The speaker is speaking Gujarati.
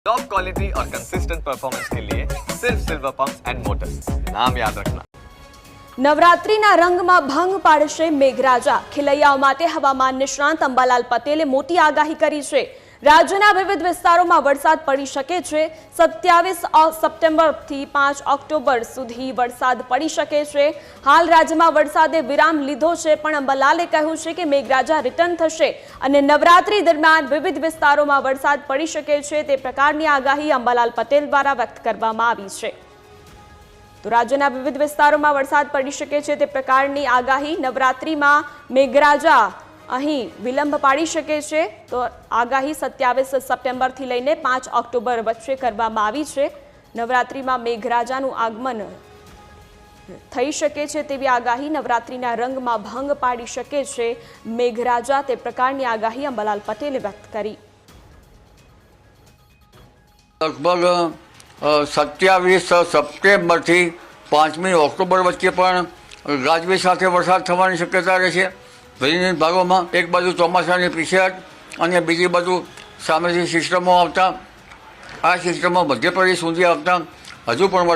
टॉप क्वालिटी और कंसिस्टेंट परफॉर्मेंस के लिए सिर्फ सिल्वर पंप्स एंड मोटर्स, नाम याद रखना। નવરાત્રીના રંગમાં ભંગ પાડશે મેઘરાજા। ખેલૈયાઓ માટે હવામાન નિષ્ણાંત અંબાલાલ પટેલે મોટી આગાહી કરી છે। રાજ્યના વિવિધ વિસ્તારોમાં વરસાદ પડી શકે છે। 27 સપ્ટેમ્બરથી 5 ઓક્ટોબર સુધી વરસાદ પડી શકે છે। હાલ રાજ્યમાં વરસાદે વિરામ લીધો છે, પણ અંબાલાલે કહ્યું છે કે મેઘરાજા રિટર્ન થશે અને નવરાત્રી દરમિયાન વિવિધ વિસ્તારોમાં વરસાદ પડી શકે છે। તે પ્રકારની આગાહી અંબાલાલ પટેલ દ્વારા વ્યક્ત કરવામાં આવી છે। તો રાજ્યના વિવિધ વિસ્તારોમાં વરસાદ પડી શકે છે તે પ્રકારની આગાહી। નવરાત્રીમાં મેઘરાજા અહીં વિલંબ પાડી શકે છે, તો આગાહી 27 સપ્ટેમ્બરથી લઈને 5 ઓક્ટોબર વચ્ચે કરવામાં આવી છે। નવરાત્રીમાં મેઘરાજાનું આગમન થઈ શકે છે તેવી આગાહી। નવરાત્રીના રંગમાં ભંગ પાડી શકે છે મેઘરાજા, તે પ્રકારની આગાહી અંબાલાલ પટેલે વ્યક્ત કરી। લગભગ 27 સપ્ટેમ્બરથી 5મી ઓક્ટોબર વચ્ચે પણ ગાજવીજ સાથે વરસાદ થવાની શક્યતા રહેશે। વિવિધ ભાગોમાં એક બાજુ ચોમાસાની પીછેહટ અને બીજી બાજુ સામેથી સિસ્ટમો આવતા, આ સિસ્ટમો મધ્યપ્રદેશ સુધી આવતા હજુ પણ